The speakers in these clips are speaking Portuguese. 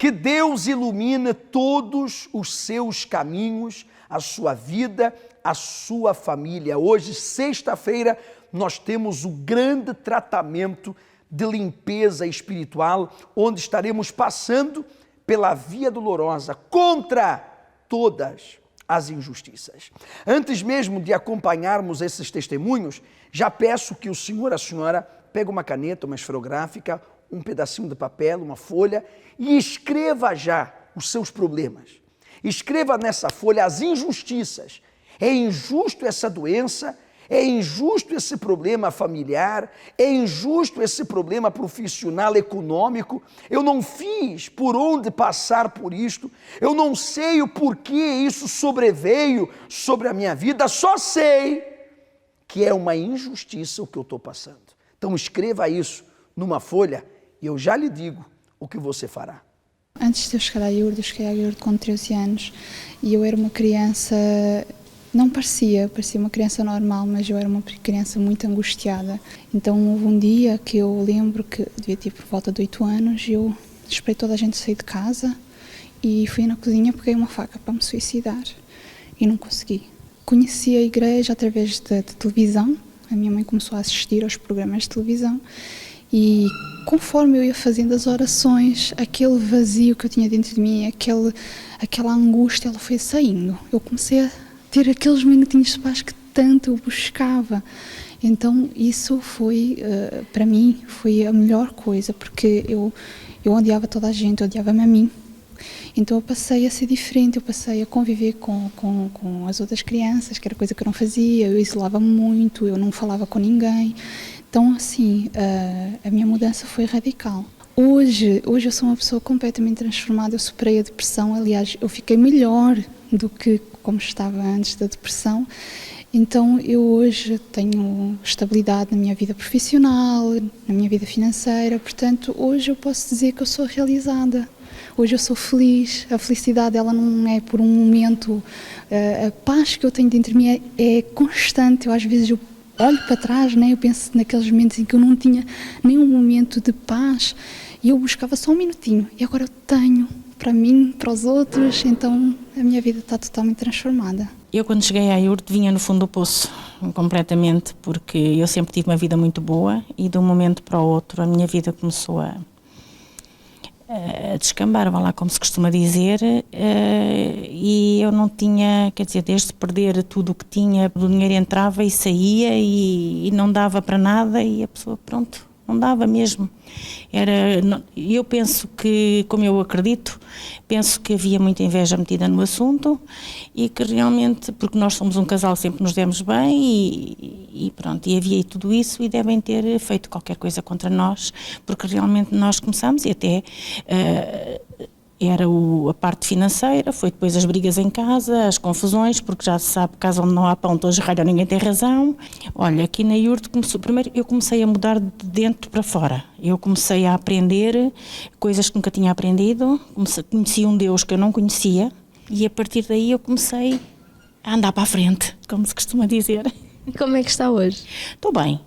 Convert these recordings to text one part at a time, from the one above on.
Que Deus ilumine todos os seus caminhos, a sua vida, a sua família. Hoje, sexta-feira, nós temos o grande tratamento de limpeza espiritual, onde estaremos passando pela via dolorosa contra todas as injustiças. Antes mesmo de acompanharmos esses testemunhos, já peço que o senhor, a senhora, pegue uma caneta, uma esferográfica, um pedacinho de papel, uma folha e escreva já os seus problemas. Escreva nessa folha as injustiças. É injusto essa doença, é injusto esse problema familiar, é injusto esse problema profissional, econômico. Eu não fiz por onde passar por isto, eu não sei o porquê isso sobreveio sobre a minha vida, só sei que é uma injustiça o que eu estou passando. Então escreva isso numa folha e eu já lhe digo o que você fará. Antes de eu chegar à Iurde, eu cheguei à Iurde com 13 anos e eu era uma criança, não parecia uma criança normal, mas eu era uma criança muito angustiada. Então houve um dia que eu lembro que devia ter por volta de 8 anos, eu esperei toda a gente sair de casa e fui na cozinha, peguei uma faca para me suicidar e não consegui. Conheci a igreja através da televisão, a minha mãe começou a assistir aos programas de televisão. E conforme eu ia fazendo as orações, aquele vazio que eu tinha dentro de mim, aquela angústia, ela foi saindo. Eu comecei a ter aqueles minutinhos de paz que tanto eu buscava. Então isso foi, para mim, foi a melhor coisa, porque eu odiava toda a gente, eu odiava-me a mim. Então eu passei a ser diferente, eu passei a conviver com as outras crianças, que era coisa que eu não fazia, eu isolava-me muito, eu não falava com ninguém. Então, assim, a minha mudança foi radical. Hoje eu sou uma pessoa completamente transformada, eu superei a depressão, aliás, eu fiquei melhor do que como estava antes da depressão. Então, eu hoje tenho estabilidade na minha vida profissional, na minha vida financeira, portanto, hoje eu posso dizer que eu sou realizada. Hoje eu sou feliz, a felicidade ela não é por um momento, a paz que eu tenho dentro de mim é constante, eu às vezes eu olho para trás, né? Eu penso naqueles momentos em que eu não tinha nenhum momento de paz e eu buscava só um minutinho e agora eu tenho para mim, para os outros, então a minha vida está totalmente transformada. Eu quando cheguei à Iurde vinha no fundo do poço, completamente, porque eu sempre tive uma vida muito boa e de um momento para o outro a minha vida começou a descambar, vá lá como se costuma dizer, e eu não tinha, quer dizer, desde perder tudo o que tinha, o dinheiro entrava e saía e não dava para nada e a pessoa, pronto, não dava mesmo. Eu penso que, como eu acredito, penso que havia muita inveja metida no assunto e que realmente, porque nós somos um casal, sempre nos demos bem e pronto, e havia tudo isso e devem ter feito qualquer coisa contra nós, porque realmente nós começamos e até era a parte financeira, foi depois as brigas em casa, as confusões, porque já se sabe que casa onde não há pão, todos ralham, ninguém tem razão. Olha, aqui na Iurde, primeiro eu comecei a mudar de dentro para fora. Eu comecei a aprender coisas que nunca tinha aprendido, conheci um Deus que eu não conhecia e a partir daí eu comecei a andar para a frente, como se costuma dizer. E como é que está hoje? Estou bem.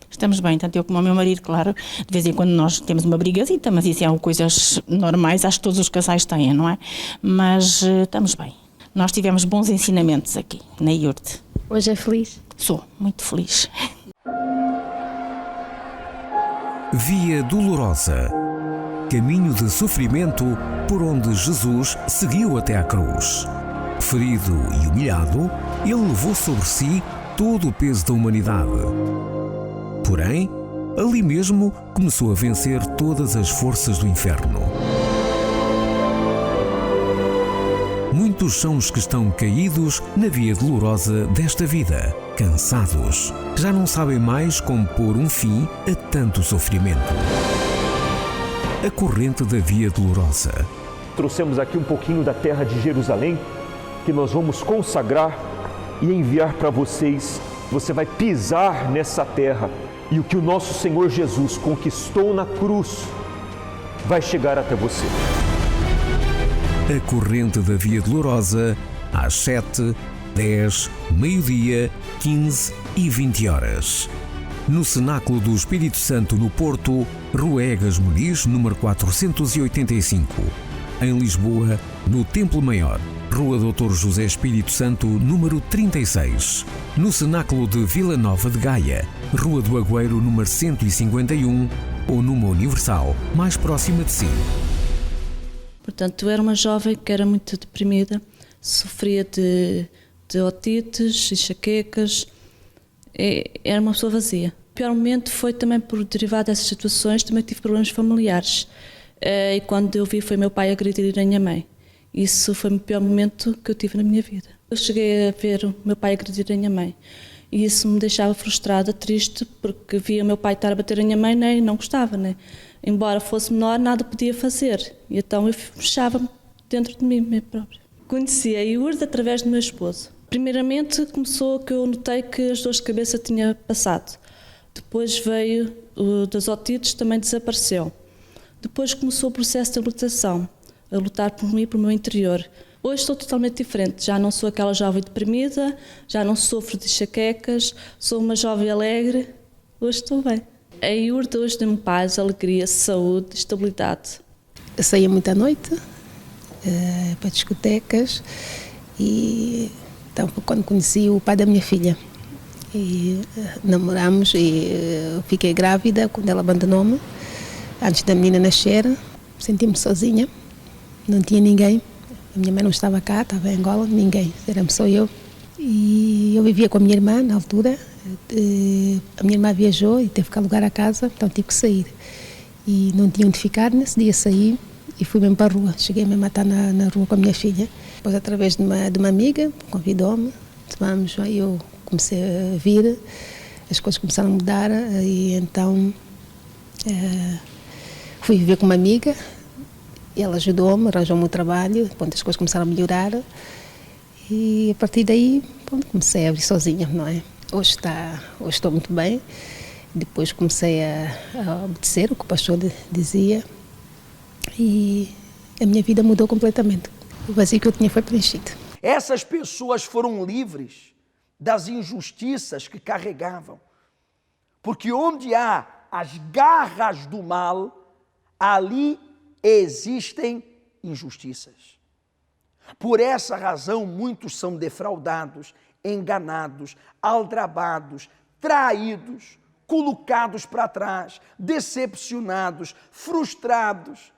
Estamos bem, tanto eu como o meu marido, claro, de vez em quando nós temos uma brigazita, mas isso é coisas normais, acho que todos os casais têm, não é? Mas estamos bem. Nós tivemos bons ensinamentos aqui, na Iurde. Hoje é feliz? Sou muito feliz. Via Dolorosa. Caminho de sofrimento por onde Jesus seguiu até à cruz. Ferido e humilhado, ele levou sobre si todo o peso da humanidade. Porém, ali mesmo começou a vencer todas as forças do inferno. Muitos são os que estão caídos na via dolorosa desta vida, cansados. Já não sabem mais como pôr um fim a tanto sofrimento. A corrente da via dolorosa. Trouxemos aqui um pouquinho da terra de Jerusalém, que nós vamos consagrar e enviar para vocês. Você vai pisar nessa terra. E o que o nosso Senhor Jesus conquistou na cruz vai chegar até você. A corrente da via dolorosa, às 7, 10, meio-dia, 15 e 20 horas. No Cenáculo do Espírito Santo, no Porto, Rua Egas Muniz, número 485. em Lisboa, no Templo Maior, Rua Dr. José Espírito Santo, número 36. No Cenáculo de Vila Nova de Gaia, Rua do Agüeiro, número 151, ou numa Universal mais próxima de si. Portanto, eu era uma jovem que era muito deprimida, sofria de otites, enxaquecas, era uma pessoa vazia. O pior momento foi também por derivado dessas situações, também tive problemas familiares. E quando eu vi foi meu pai agredir a minha mãe. Isso foi o pior momento que eu tive na minha vida. Eu cheguei a ver o meu pai agredir a minha mãe. E isso me deixava frustrada, triste, porque via o meu pai estar a bater a minha mãe, né, e não gostava. Né? Embora fosse menor, nada podia fazer. E então eu fechava-me dentro de mim própria. Conheci a Iurde através do meu esposo. Primeiramente começou que eu notei que as dores de cabeça tinha passado. Depois veio das otites, também desapareceu. Depois começou o processo de habilitação, a lutar por mim e pelo meu interior. Hoje estou totalmente diferente, já não sou aquela jovem deprimida, já não sofro de enxaquecas, sou uma jovem alegre, hoje estou bem. A Iurde hoje deu-me paz, alegria, saúde, estabilidade. Eu saía muito à noite, para discotecas, e então foi quando conheci o pai da minha filha. E namoramos e eu fiquei grávida quando ela abandonou-me. Antes da menina nascer, senti-me sozinha, não tinha ninguém. A minha mãe não estava cá, estava em Angola, ninguém, éramos só eu. E eu vivia com a minha irmã na altura. A minha irmã viajou e teve que alugar a casa, então tive que sair. E não tinha onde ficar, nesse dia saí e fui mesmo para a rua. Cheguei mesmo a estar na rua com a minha filha. Depois, através de uma amiga, convidou-me, vamos, aí eu comecei a vir, as coisas começaram a mudar e então fui viver com uma amiga, ela ajudou-me, arranjou-me um trabalho, as coisas começaram a melhorar e a partir daí comecei a vir sozinha, não é? Hoje estou muito bem, depois comecei a obedecer o que o pastor dizia e a minha vida mudou completamente. O vazio que eu tinha foi preenchido. Essas pessoas foram livres das injustiças que carregavam. Porque onde há as garras do mal, ali existem injustiças. Por essa razão, muitos são defraudados, enganados, aldrabados, traídos, colocados para trás, decepcionados, frustrados.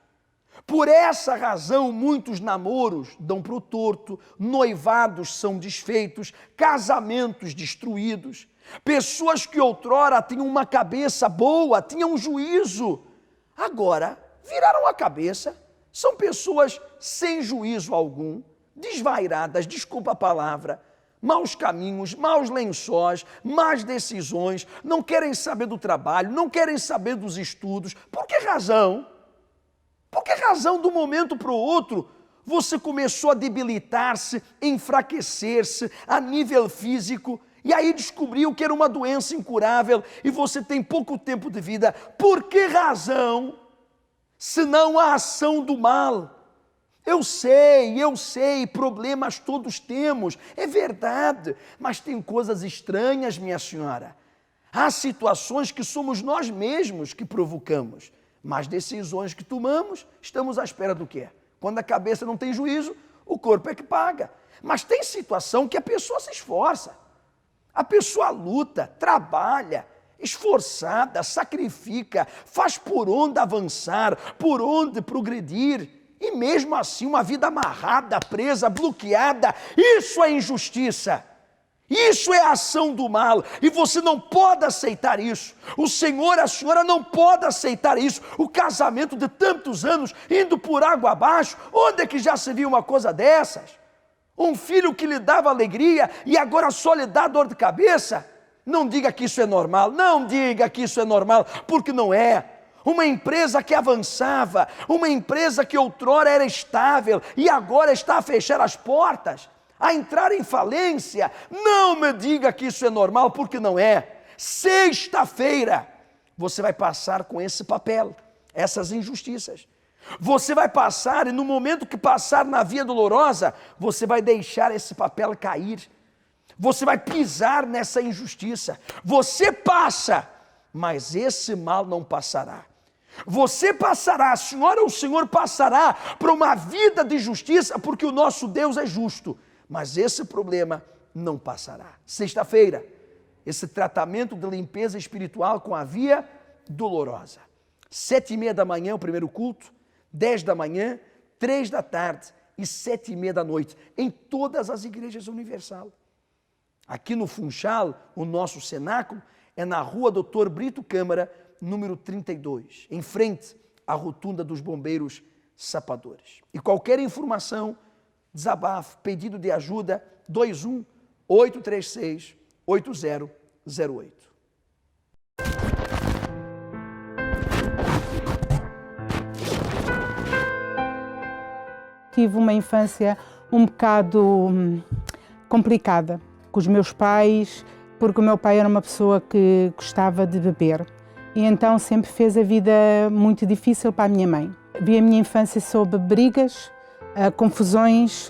Por essa razão, muitos namoros dão para o torto, noivados são desfeitos, casamentos destruídos. Pessoas que outrora tinham uma cabeça boa, tinham juízo, agora viraram a cabeça, são pessoas sem juízo algum, desvairadas, desculpa a palavra, maus caminhos, maus lençóis, más decisões, não querem saber do trabalho, não querem saber dos estudos. Por que razão? Por que razão, de um momento para o outro, você começou a debilitar-se, enfraquecer-se a nível físico e aí descobriu que era uma doença incurável e você tem pouco tempo de vida? Por que razão? Senão a ação do mal. Eu sei, problemas todos temos, é verdade, mas tem coisas estranhas, minha senhora. Há situações que somos nós mesmos que provocamos. Mas decisões que tomamos, estamos à espera do quê? Quando a cabeça não tem juízo, o corpo é que paga. Mas tem situação que a pessoa se esforça. A pessoa luta, trabalha, esforçada, sacrifica, faz por onde avançar, por onde progredir. E mesmo assim uma vida amarrada, presa, bloqueada, isso é injustiça. Isso é a ação do mal e você não pode aceitar isso. O senhor, a senhora não pode aceitar isso. O casamento de tantos anos indo por água abaixo, onde é que já se viu uma coisa dessas? Um filho que lhe dava alegria e agora só lhe dá dor de cabeça? Não diga que isso é normal, não diga que isso é normal, porque não é. Uma empresa que avançava, uma empresa que outrora era estável e agora está a fechar as portas, a entrar em falência. Não me diga que isso é normal, porque não é. Sexta-feira, você vai passar com esse papel, essas injustiças. Você vai passar e no momento que passar na via dolorosa, você vai deixar esse papel cair. Você vai pisar nessa injustiça. Você passa, mas esse mal não passará. Você passará, a senhora ou o senhor passará por uma vida de justiça, porque o nosso Deus é justo. Mas esse problema não passará. Sexta-feira, esse tratamento de limpeza espiritual com a via dolorosa. 7h30 da manhã, o primeiro culto, 10 da manhã, 3 da tarde e 7h30 da noite, em todas as igrejas universal. Aqui no Funchal, o nosso cenáculo é na rua Doutor Brito Câmara, número 32, em frente à rotunda dos bombeiros sapadores. E qualquer informação, desabafo, pedido de ajuda, 21 836 8008. Tive uma infância um bocado complicada com os meus pais, porque o meu pai era uma pessoa que gostava de beber. E então sempre fez a vida muito difícil para a minha mãe. Vi a minha infância sob brigas, confusões,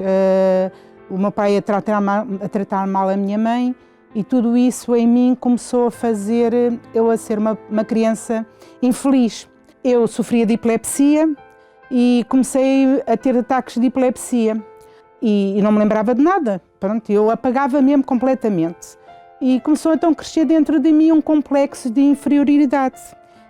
o meu pai a tratar mal a minha mãe, e tudo isso em mim começou a fazer eu a ser uma criança infeliz. Eu sofria de epilepsia e comecei a ter ataques de epilepsia e não me lembrava de nada. Pronto, eu apagava mesmo completamente. E começou então a crescer dentro de mim um complexo de inferioridade.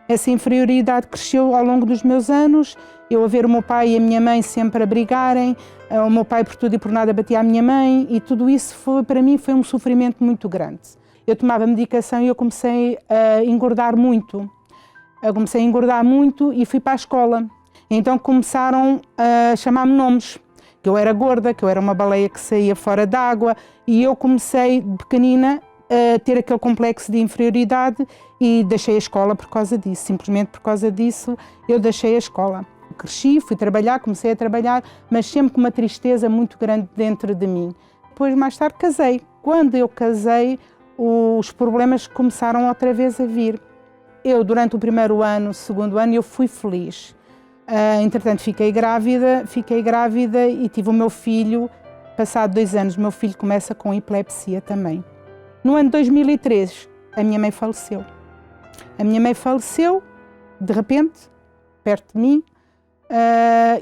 Essa inferioridade cresceu ao longo dos meus anos, eu a ver o meu pai e a minha mãe sempre a brigarem, o meu pai por tudo e por nada batia a minha mãe, e tudo isso para mim foi um sofrimento muito grande. Eu tomava medicação e eu comecei a engordar muito. Eu comecei a engordar muito e fui para a escola. Então começaram a chamar-me nomes, que eu era gorda, que eu era uma baleia que saía fora d'água, e eu comecei, pequenina, a ter aquele complexo de inferioridade e deixei a escola por causa disso. Simplesmente por causa disso eu deixei a escola. Cresci, fui trabalhar, comecei a trabalhar, mas sempre com uma tristeza muito grande dentro de mim. Depois, mais tarde, casei. Quando eu casei, os problemas começaram outra vez a vir. Eu, durante o primeiro ano, o segundo ano, eu fui feliz. Entretanto, fiquei grávida e tive o meu filho. Passado 2 anos, meu filho começa com epilepsia também. No ano de 2003, a minha mãe faleceu. A minha mãe faleceu, de repente, perto de mim,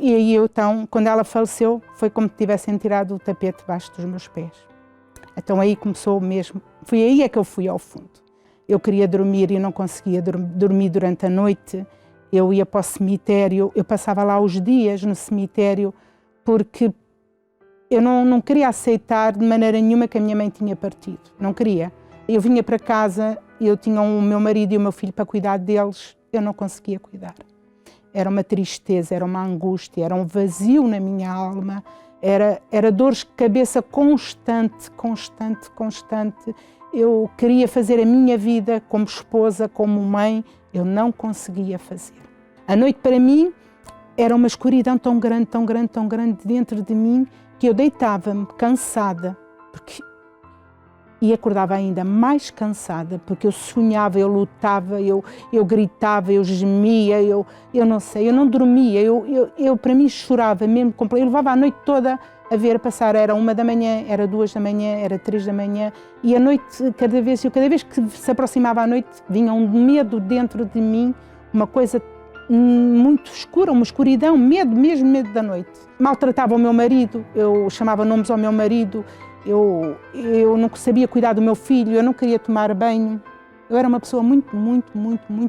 e aí eu, então, quando ela faleceu, foi como se tivessem tirado o tapete debaixo dos meus pés. Então aí começou mesmo, foi aí é que eu fui ao fundo. Eu queria dormir e não conseguia dormir durante a noite. Eu ia para o cemitério, eu passava lá os dias no cemitério, porque eu não queria aceitar de maneira nenhuma que a minha mãe tinha partido, não queria. Eu vinha para casa, eu tinha o meu marido e o meu filho para cuidar deles, eu não conseguia cuidar. Era uma tristeza, era uma angústia, era um vazio na minha alma, era dores de cabeça constante. Eu queria fazer a minha vida como esposa, como mãe, eu não conseguia fazer. A noite para mim era uma escuridão tão grande dentro de mim, que eu deitava-me cansada, e acordava ainda mais cansada, porque eu sonhava, eu lutava, eu gritava, eu gemia, eu não sei, eu não dormia, eu para mim chorava mesmo, eu levava a noite toda a ver passar, era 1 da manhã, era 2 da manhã, era 3 da manhã, e a noite, cada vez que se aproximava a noite, vinha um medo dentro de mim, uma coisa muito escura, uma escuridão, medo da noite. Maltratava o meu marido, eu chamava nomes ao meu marido, eu não sabia cuidar do meu filho, eu não queria tomar banho. Eu era uma pessoa muito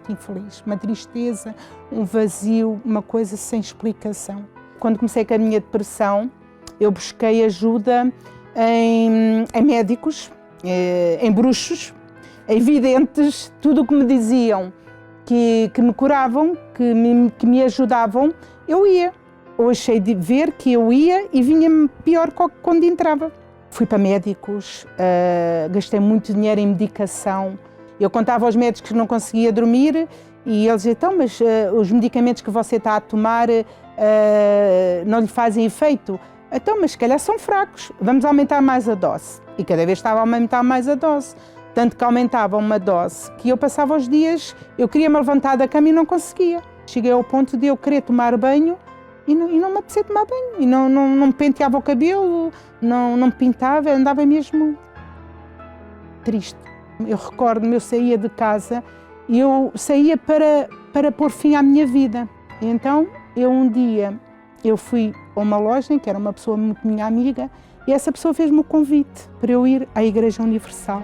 infeliz, uma tristeza, um vazio, uma coisa sem explicação. Quando comecei com a minha depressão, eu busquei ajuda em médicos, em bruxos, em videntes, tudo o que me diziam que me curavam, que me ajudavam, eu ia. Hoje sei de ver que eu ia e vinha-me pior quando entrava. Fui para médicos, gastei muito dinheiro em medicação. Eu contava aos médicos que não conseguia dormir e eles diziam, então, mas os medicamentos que você está a tomar não lhe fazem efeito? Então, mas se calhar são fracos, vamos aumentar mais a dose. E cada vez estava a aumentar mais a dose. Tanto que aumentava uma dose que eu passava os dias, eu queria me levantar da cama e não conseguia. Cheguei ao ponto de eu querer tomar banho e não me apetecia tomar banho. E não me penteava o cabelo, não me pintava, andava mesmo triste. Eu recordo-me, eu saía de casa eu saía para pôr fim à minha vida. E então, um dia, eu fui a uma loja, que era uma pessoa muito minha amiga, e essa pessoa fez-me o convite para eu ir à Igreja Universal.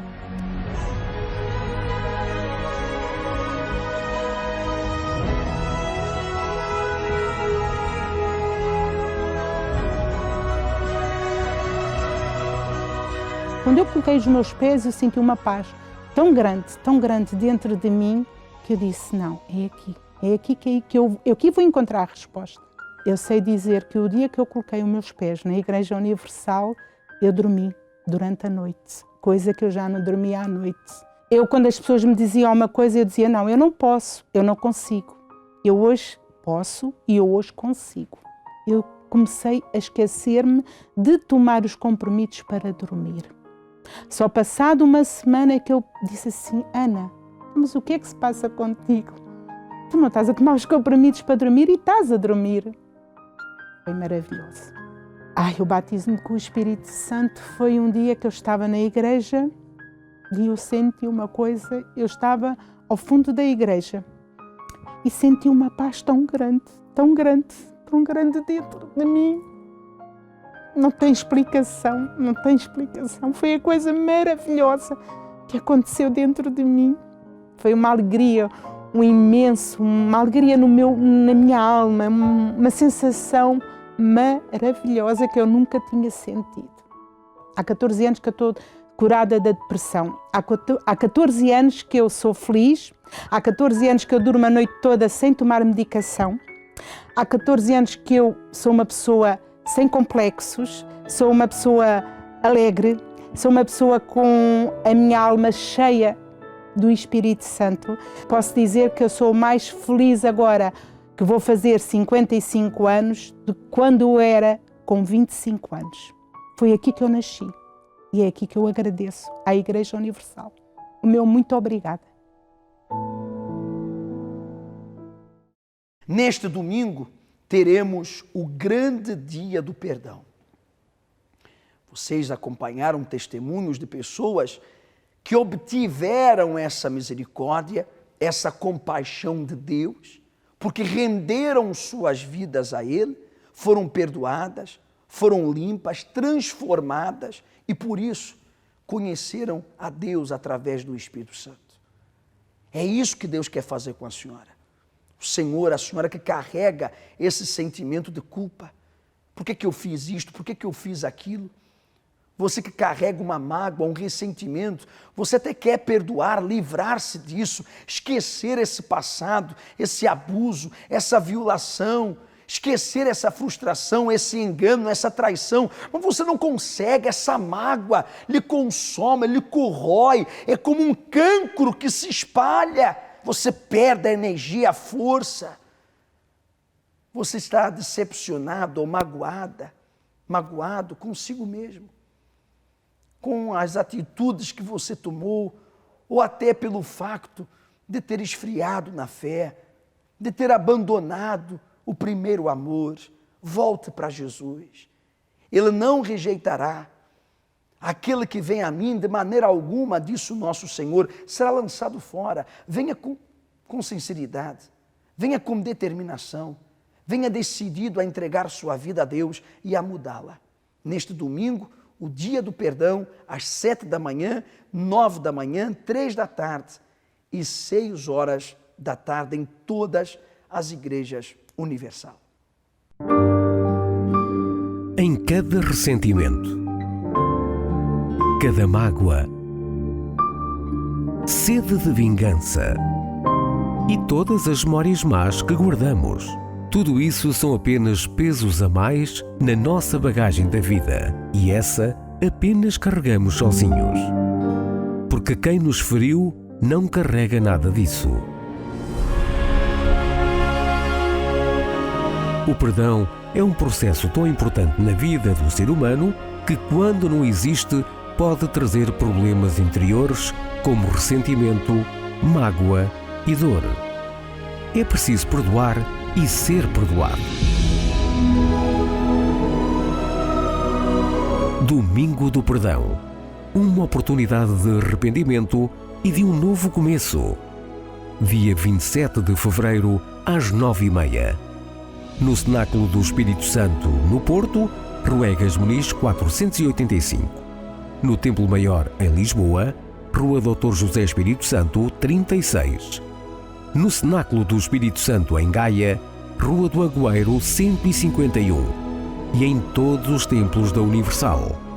Quando eu coloquei os meus pés, eu senti uma paz tão grande dentro de mim, que eu disse, não, é aqui que eu aqui vou encontrar a resposta. Eu sei dizer que o dia que eu coloquei os meus pés na Igreja Universal, eu dormi durante a noite, coisa que eu já não dormia à noite. Quando as pessoas me diziam uma coisa, eu dizia, não, eu não posso, eu não consigo. Eu hoje posso e eu hoje consigo. Eu comecei a esquecer-me de tomar os compromissos para dormir. Só passado uma semana é que eu disse assim, Ana, mas o que é que se passa contigo? Tu não estás a tomar os compromissos para dormir e estás a dormir. Foi maravilhoso. O batismo com o Espírito Santo foi um dia que eu estava na igreja e eu senti uma coisa, eu estava ao fundo da igreja e senti uma paz tão grande dentro de mim. Não tem explicação. Foi a coisa maravilhosa que aconteceu dentro de mim. Foi uma alegria, uma alegria na minha alma, uma sensação maravilhosa que eu nunca tinha sentido. Há 14 anos que eu estou curada da depressão. Há 14 anos que eu sou feliz. Há 14 anos que eu durmo a noite toda sem tomar medicação. Há 14 anos que eu sou uma pessoa sem complexos, sou uma pessoa alegre, sou uma pessoa com a minha alma cheia do Espírito Santo. Posso dizer que eu sou mais feliz agora, que vou fazer 55 anos, do que quando eu era com 25 anos. Foi aqui que eu nasci e é aqui que eu agradeço à Igreja Universal. O meu muito obrigada. Neste domingo, teremos o grande dia do perdão. Vocês acompanharam testemunhos de pessoas que obtiveram essa misericórdia, essa compaixão de Deus, porque renderam suas vidas a Ele, foram perdoadas, foram limpas, transformadas e por isso conheceram a Deus através do Espírito Santo. É isso que Deus quer fazer com a senhora. O Senhor, a senhora que carrega esse sentimento de culpa. Por que eu fiz isto? Por que eu fiz aquilo? Você que carrega uma mágoa, um ressentimento, você até quer perdoar, livrar-se disso, esquecer esse passado, esse abuso, essa violação, esquecer essa frustração, esse engano, essa traição, mas você não consegue, essa mágoa lhe consome, lhe corrói, é como um cancro que se espalha. Você perde a energia, a força. Você está decepcionado ou magoado consigo mesmo, com as atitudes que você tomou, ou até pelo facto de ter esfriado na fé, de ter abandonado o primeiro amor. Volte para Jesus. Ele não rejeitará. Aquele que vem a mim, de maneira alguma, disse o nosso Senhor, será lançado fora. Venha com sinceridade, venha com determinação, venha decidido a entregar sua vida a Deus e a mudá-la. Neste domingo, o dia do perdão, às 7 da manhã, 9 da manhã, 3 da tarde e 6 horas da tarde em todas as igrejas universal. Em cada ressentimento, cada mágoa, sede de vingança e todas as memórias más que guardamos. Tudo isso são apenas pesos a mais na nossa bagagem da vida e essa apenas carregamos sozinhos. Porque quem nos feriu não carrega nada disso. O perdão é um processo tão importante na vida do ser humano que, quando não existe, pode trazer problemas interiores como ressentimento, mágoa e dor. É preciso perdoar e ser perdoado. Domingo do Perdão. Uma oportunidade de arrependimento e de um novo começo. dia 27 de fevereiro, às 9h30. No Cenáculo do Espírito Santo, no Porto, Ruegas Muniz 485. No Templo Maior, em Lisboa, Rua Dr. José Espírito Santo, 36. No Cenáculo do Espírito Santo, em Gaia, Rua do Agoeiro, 151. E em todos os templos da Universal.